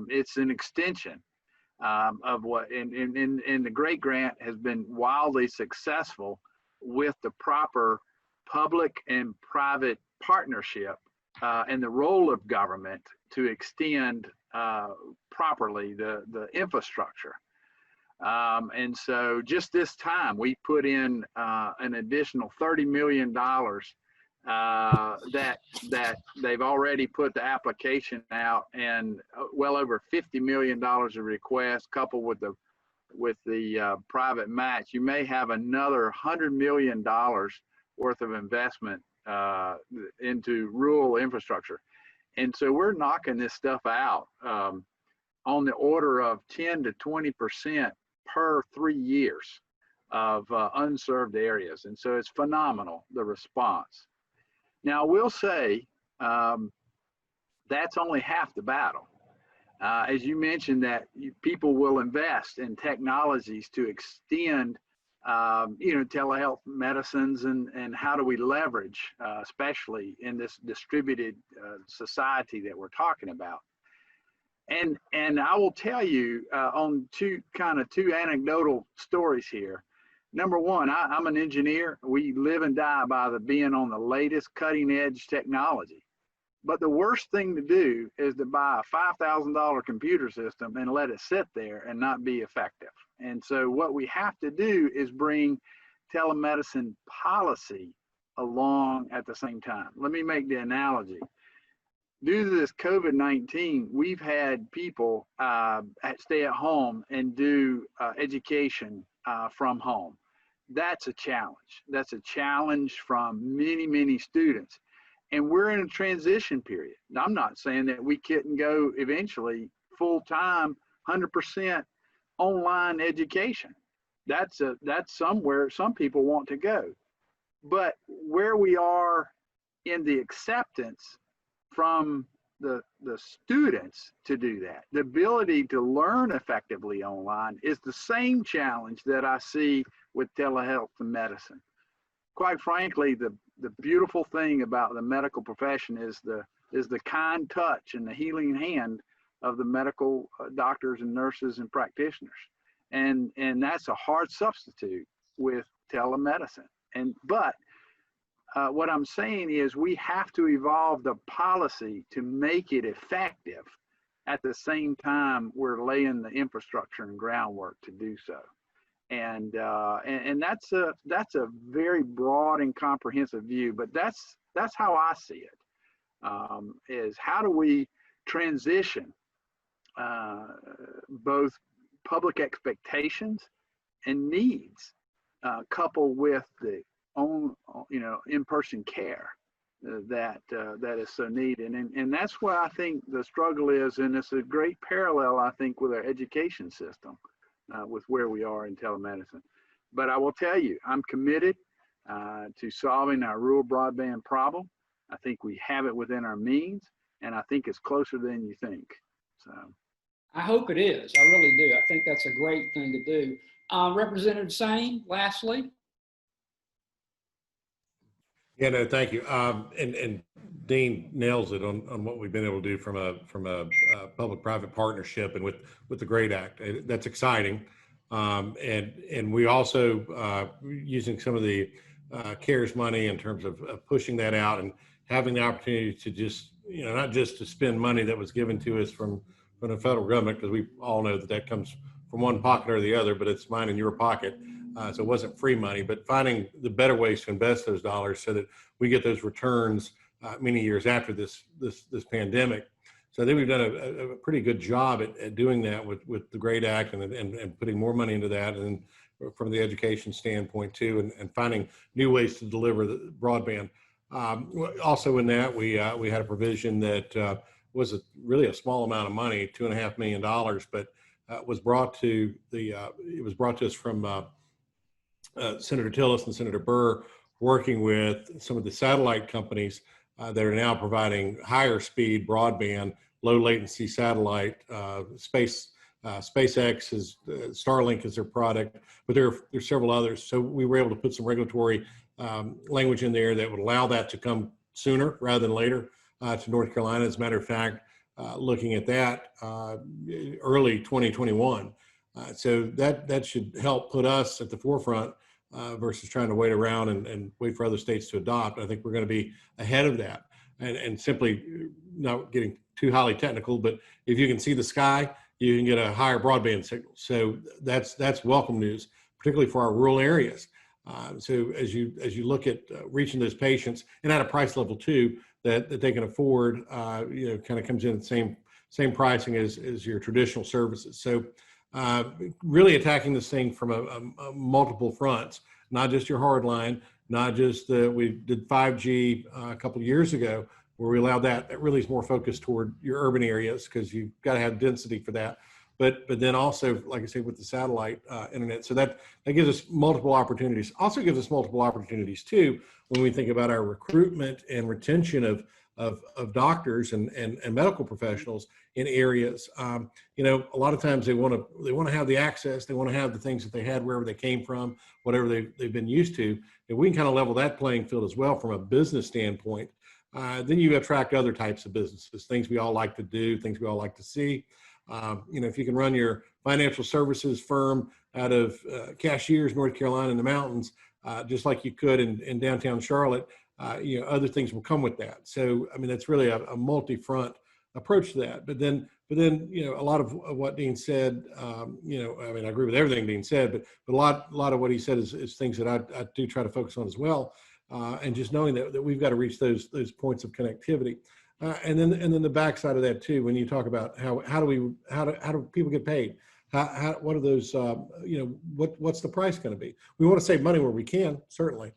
It's an extension of what, and the great grant has been wildly successful with the proper public and private partnership and the role of government to extend properly the infrastructure. And so just this time we put in an additional $30 million that they've already put the application out, and well over $50 million of requests coupled with the private match. You may have another $100 million worth of investment into rural infrastructure. And so we're knocking this stuff out on the order of 10 to 20% per 3 years of unserved areas. And so it's phenomenal, the response. Now, I will say that's only half the battle. As you mentioned, that people will invest in technologies to extend, telehealth medicines, and how do we leverage, especially in this distributed society that we're talking about. And I will tell you on two anecdotal stories here. Number one, I'm an engineer. We live and die by being on the latest cutting edge technology. But the worst thing to do is to buy a $5,000 computer system and let it sit there and not be effective. And so what we have to do is bring telemedicine policy along at the same time. Let me make the analogy. Due to this COVID-19, we've had people stay at home and do education from home. That's a challenge. That's a challenge from many, many students. And we're in a transition period. Now, I'm not saying that we couldn't go eventually full-time, 100% online education. That's somewhere some people want to go. But where we are in the acceptance from the students to do that, the ability to learn effectively online, is the same challenge that I see with telehealth and medicine. Quite frankly, the beautiful thing about the medical profession is the kind touch and the healing hand of the medical doctors and nurses and practitioners, and that's a hard substitute with telemedicine. But what I'm saying is we have to evolve the policy to make it effective. At the same time, we're laying the infrastructure and groundwork to do so. And that's a very broad and comprehensive view, but that's how I see it. Is how do we transition both public expectations and needs, coupled with the own in-person care that is so needed, and that's where I think the struggle is, and it's a great parallel, I think, with our education system. With where we are in telemedicine. But I will tell you, I'm committed to solving our rural broadband problem. I think we have it within our means, and I think it's closer than you think. So I hope it is. I really do. I think that's a great thing to do. Representative Saine, lastly. Yeah, no, thank you. And Dean nails it on what we've been able to do from a public-private partnership and with the GREAT Act. That's exciting. And we also using some of the CARES money in terms of pushing that out and having the opportunity to just, not just to spend money that was given to us from from the federal government, because we all know that comes from one pocket or the other, but it's mine and your pocket. So it wasn't free money, but finding the better ways to invest those dollars so that we get those returns many years after this pandemic. So I think we've done a pretty good job at doing that with the GREAT Act and putting more money into that, and from the education standpoint too, and finding new ways to deliver the broadband. Also in that, we had a provision that was really a small amount of money, $2.5 million, but was brought to us from Senator Tillis and Senator Burr, working with some of the satellite companies that are now providing higher speed broadband, low latency satellite. SpaceX is Starlink is their product, but there are several others. So we were able to put some regulatory language in there that would allow that to come sooner rather than later to North Carolina. As a matter of fact, looking at that early 2021. So that should help put us at the forefront versus trying to wait around and wait for other states to adopt. I think we're going to be ahead of that, and simply not getting too highly technical, but if you can see the sky, you can get a higher broadband signal. So that's welcome news, particularly for our rural areas. So as you look at reaching those patients, and at a price level too that they can afford, kind of comes in at the same pricing as your traditional services. So really attacking this thing from a multiple fronts, not just your hard line, not just we did 5G a couple of years ago, where we allowed that really is more focused toward your urban areas, because you've got to have density for that. But then also, like I said, with the satellite internet, so that gives us multiple opportunities. Also gives us multiple opportunities too when we think about our recruitment and retention of doctors and medical professionals in areas. A lot of times they want to have the access, they want to have the things that they had wherever they came from, whatever they've been used to, and we can kind of level that playing field as well from a business standpoint. Then you attract other types of businesses, things we all like to do, things we all like to see. If you can run your financial services firm out of Cashiers, North Carolina, in the mountains, just like you could in downtown Charlotte, other things will come with that. So, I mean, that's really a multi-front approach to that. But then, a lot of what Dean said, I agree with everything Dean said, but a lot of what he said is things that I do try to focus on as well. And just knowing that we've got to reach those points of connectivity. And then the backside of that too, when you talk about how do people get paid? What are those, what's the price going to be? We want to save money where we can, certainly.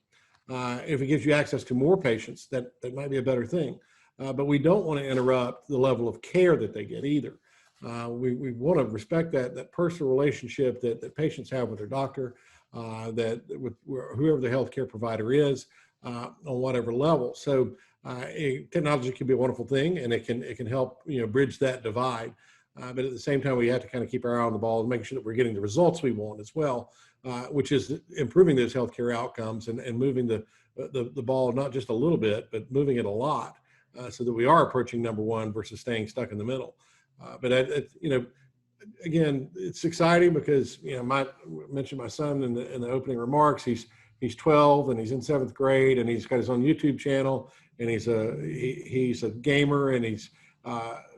If it gives you access to more patients, that might be a better thing. But we don't want to interrupt the level of care that they get either. We want to respect that personal relationship that patients have with their doctor, that with whoever the healthcare provider is, on whatever level. So technology can be a wonderful thing, and it can help bridge that divide. But at the same time, we have to kind of keep our eye on the ball and make sure that we're getting the results we want as well, which is improving those healthcare outcomes and moving the ball not just a little bit, but moving it a lot, so that we are approaching number one versus staying stuck in the middle. But again, it's exciting because I mentioned my son in the opening remarks. He's 12 and he's in 7th grade, and he's got his own YouTube channel, and he's a gamer, and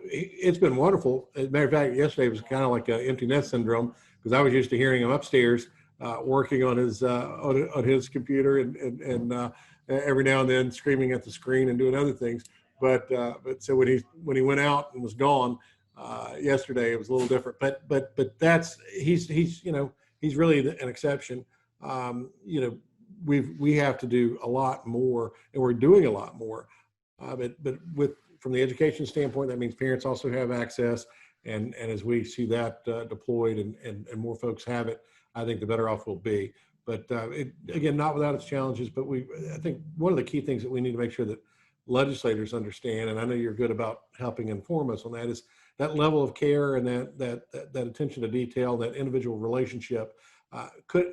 it's been wonderful. As a matter of fact, yesterday was kind of like an empty nest syndrome, because I was used to hearing him upstairs working on his computer and every now and then screaming at the screen and doing other things. But so when he went out and was gone yesterday, it was a little different. But that's he's really an exception. We have to do a lot more, and we're doing a lot more. But from the education standpoint, that means parents also have access, and as we see that deployed and more folks have it, I think the better off we'll be. But again, not without its challenges. But I think one of the key things that we need to make sure that legislators understand, and I know you're good about helping inform us on that, is that level of care and that attention to detail, that individual relationship.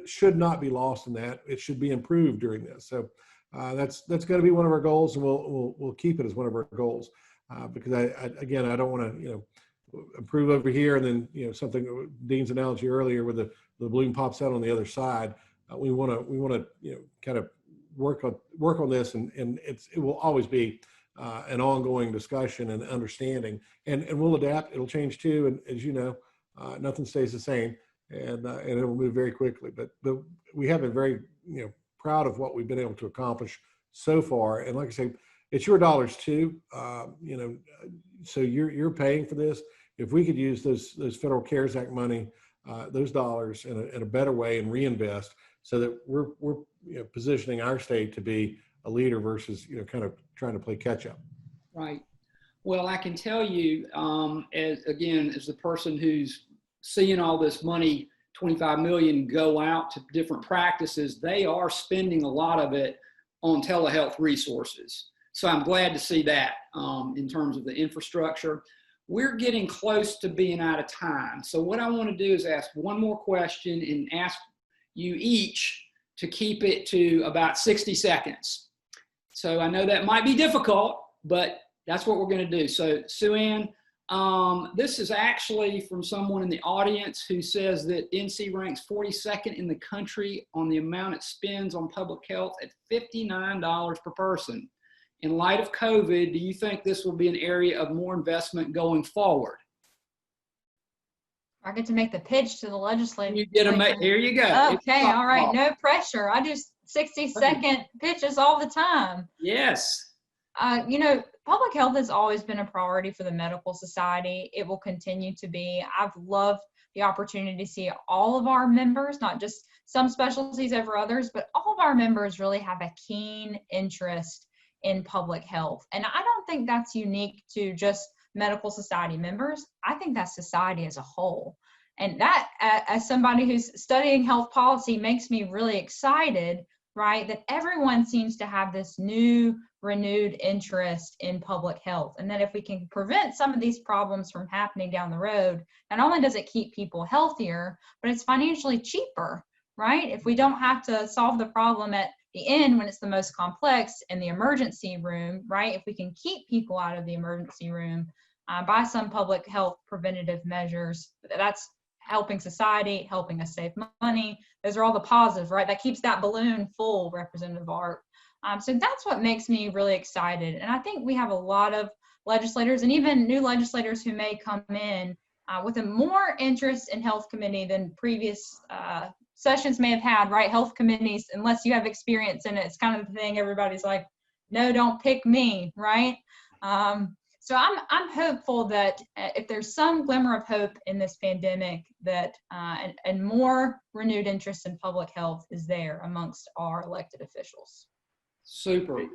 Should not be lost in that. It should be improved during this. So that's going to be one of our goals, and we'll keep it as one of our goals, because I don't want to improve over here and then something Dean's analogy earlier with the balloon pops out on the other side. We want to kind of work on this, and it will always be an ongoing discussion and understanding, and we'll adapt. It'll change too, and as you know, nothing stays the same, and it will move very quickly. But we have been very proud of what we've been able to accomplish so far. And like I say, it's your dollars too. So you're paying for this. If we could use those Federal CARES Act money, those dollars in a better way and reinvest, so that we're positioning our state to be a leader versus kind of trying to play catch up. Right. Well, I can tell you, as the person who's seeing all this money, 25 million, go out to different practices, they are spending a lot of it on telehealth resources. So I'm glad to see that in terms of the infrastructure. We're getting close to being out of time. So what I want to do is ask one more question and ask you each to keep it to about 60 seconds. So I know that might be difficult, but that's what we're going to do. So Sue Ann, this is actually from someone in the audience who says that NC ranks 42nd in the country on the amount it spends on public health at $59 per person. In light of COVID, do you think this will be an area of more investment going forward? I get to make the pitch to the legislature. You get a here you go. Okay, all right, no pressure. I do 60-second pitches all the time. Yes. Public health has always been a priority for the medical society. It will continue to be. I've loved the opportunity to see all of our members, not just some specialties over others, but all of our members really have a keen interest in public health. And I don't think that's unique to just medical society members. I think that's society as a whole. And that, as somebody who's studying health policy, makes me really excited, right? That everyone seems to have this new, renewed interest in public health. And that if we can prevent some of these problems from happening down the road, not only does it keep people healthier, but it's financially cheaper, right? If we don't have to solve the problem at the end when it's the most complex in the emergency room, right? If we can keep people out of the emergency room by some public health preventative measures, that's helping society, helping us save money. Those are all the positives, right? That keeps that balloon full, Representative Art. So that's what makes me really excited. And I think we have a lot of legislators and even new legislators who may come in with a more interest in health committee than previous sessions may have had, right? Health committees, unless you have experience in it, it's kind of the thing everybody's like, no, don't pick me, right? So I'm hopeful that if there's some glimmer of hope in this pandemic, that and more renewed interest in public health is there amongst our elected officials. Super.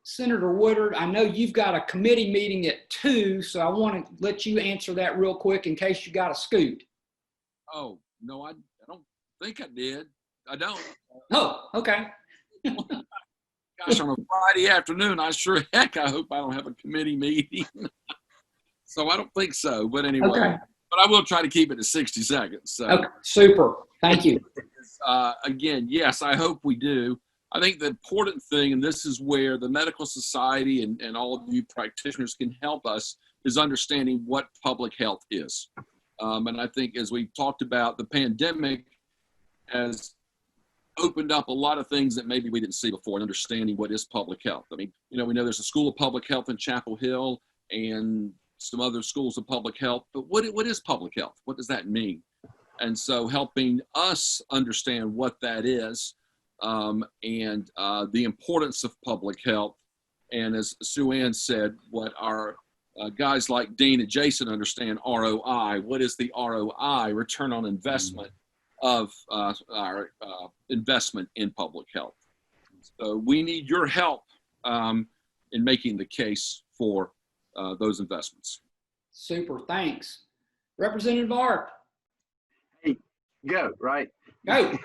Senator Woodard, I know you've got a committee meeting at 2, so I want to let you answer that real quick in case you got to scoot. Oh, no, I don't think I did. I don't. Oh, okay. Gosh, on a Friday afternoon, I hope I don't have a committee meeting. So I don't think so, but anyway. Okay. But I will try to keep it to 60 seconds. So. Okay, super. Thank you. Again, yes, I hope we do. I think the important thing, and this is where the medical society and all of you practitioners can help us, is understanding what public health is. And I think as we talked about, the pandemic has opened up a lot of things that maybe we didn't see before in understanding what is public health. I mean, we know there's a School of Public Health in Chapel Hill and some other schools of public health, but what is public health? What does that mean? And so helping us understand what that is, and the importance of public health. And as Sue Ann said, what our guys like Dean and Jason understand, ROI. What is the ROI, return on investment, of our investment in public health? So we need your help in making the case for those investments. Super, thanks. Representative Art. Hey, go, right? Go.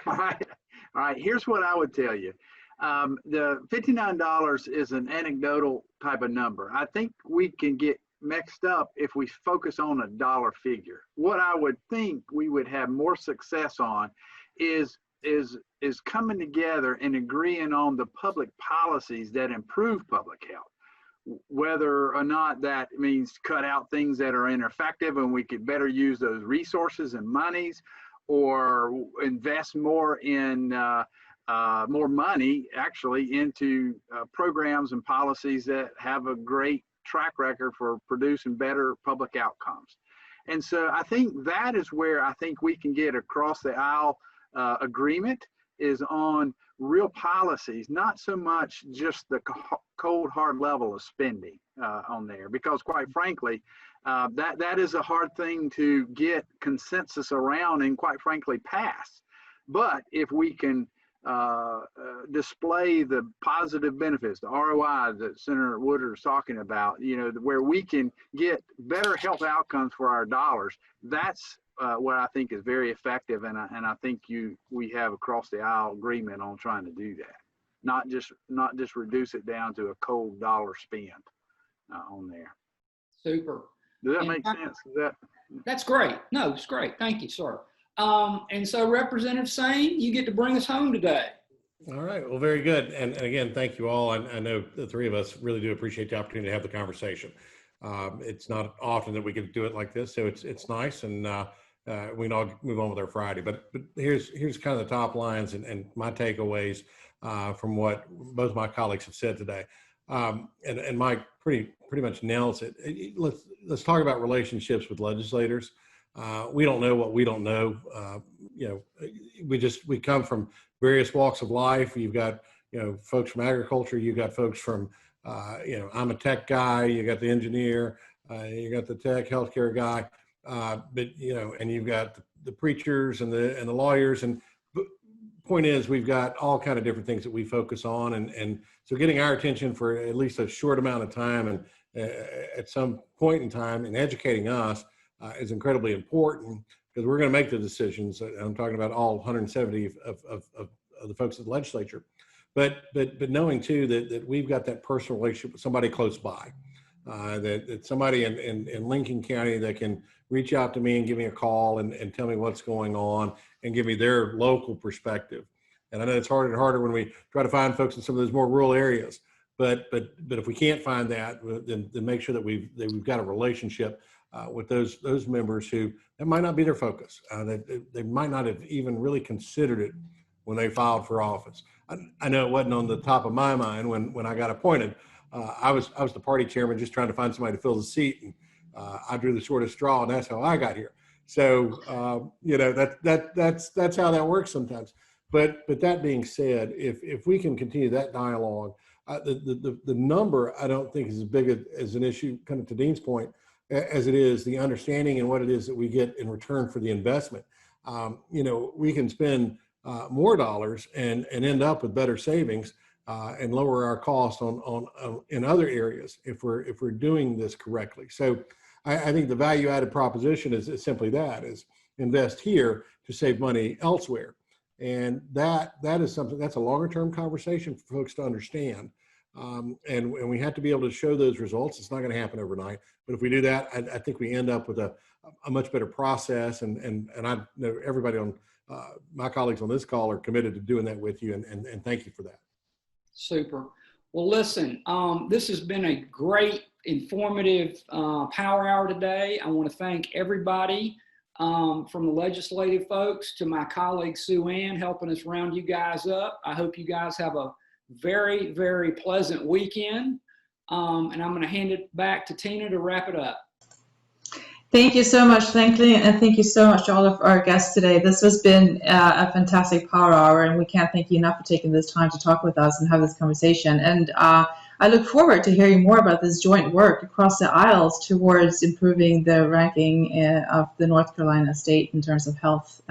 All right, here's what I would tell you. The $59 is an anecdotal type of number. I think we can get mixed up if we focus on a dollar figure. What I would think we would have more success on is coming together and agreeing on the public policies that improve public health. Whether or not that means cut out things that are ineffective and we could better use those resources and monies, or invest more in more money actually into programs and policies that have a great track record for producing better public outcomes. And so I think that is where I think we can get across the aisle agreement, is on real policies, not so much just the cold hard level of spending on there, because quite frankly, that is a hard thing to get consensus around and quite frankly pass. But if we can display the positive benefits, the ROI that Senator Woodard is talking about, you know, where we can get better health outcomes for our dollars, that's what I think is very effective, and I think we have across the aisle agreement on trying to do that, not just reduce it down to a cold dollar spend on there. Super. Does that make sense? That's great. No, it's great. Thank you, sir. And so Representative Saine, you get to bring us home today. All right. Well, very good. And again, thank you all. I know the three of us really do appreciate the opportunity to have the conversation. It's not often that we get to do it like this, so it's nice, and we can all move on with our Friday. But here's kind of the top lines and my takeaways from what both my colleagues have said today. And Mike pretty much nails it. Let's talk about relationships with legislators. We don't know what we don't know. You know, we come from various walks of life. You've got, you know, folks from agriculture. You've got folks from, you know, I'm a tech guy. You got the engineer. You got the tech healthcare guy. But you know, and you've got the preachers and the lawyers. And point is, we've got all kind of different things that we focus on, and so getting our attention for at least a short amount of time and at some point in time, and educating us is incredibly important, because we're going to make the decisions. I'm talking about all 170 of the folks at the legislature, but knowing too that we've got that personal relationship with somebody close by, that somebody in Lincoln County that can reach out to me and give me a call and tell me what's going on and give me their local perspective. And I know it's harder and harder when we try to find folks in some of those more rural areas, but if we can't find that, then make sure that we've got a relationship with those members who, that might not be their focus. That they might not have even really considered it when they filed for office. I know it wasn't on the top of my mind when I got appointed. I was the party chairman, just trying to find somebody to fill the seat, and I drew the shortest straw, and that's how I got here. So you know, that's how that works sometimes. But that being said, if we can continue that dialogue, the number I don't think is as big as an issue, kind of to Dean's point, as it is the understanding and what it is that we get in return for the investment. You know, we can spend more dollars and end up with better savings and lower our cost on in other areas if we're doing this correctly. So I think the value added proposition is simply that, is invest here to save money elsewhere. And that is something that's a longer term conversation for folks to understand. And we have to be able to show those results. It's not going to happen overnight, but if we do that, I think we end up with a much better process. And I know everybody on my colleagues on this call are committed to doing that with you. And thank you for that. Super. Well, listen, this has been a great, informative power hour today. I want to thank everybody from the legislative folks to my colleague Sue Ann helping us round you guys up. I hope you guys have a very, very pleasant weekend. And I'm going to hand it back to Tina to wrap it up. Thank you so much, Franklin, and thank you so much to all of our guests today. This has been a fantastic power hour, and we can't thank you enough for taking this time to talk with us and have this conversation. And I look forward to hearing more about this joint work across the aisles towards improving the ranking of the North Carolina state in terms of health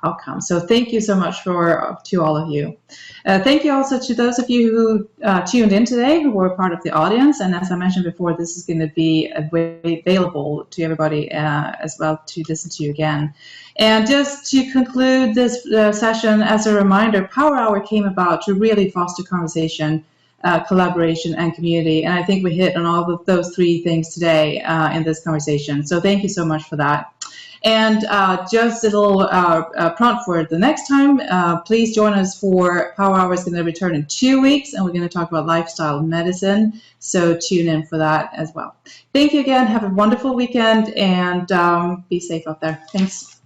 outcomes. So thank you so much to all of you. Thank you also to those of you who tuned in today, who were part of the audience. And as I mentioned before, this is going to be available to everybody as well to listen to again. And just to conclude this session, as a reminder, Power Hour came about to really foster conversation, collaboration, and community. And I think we hit on all of those three things today in this conversation. So thank you so much for that. And just a little prompt for the next time, please join us for Power Hour is going to return in 2 weeks, and we're going to talk about lifestyle medicine. So tune in for that as well. Thank you again. Have a wonderful weekend, and be safe out there. Thanks.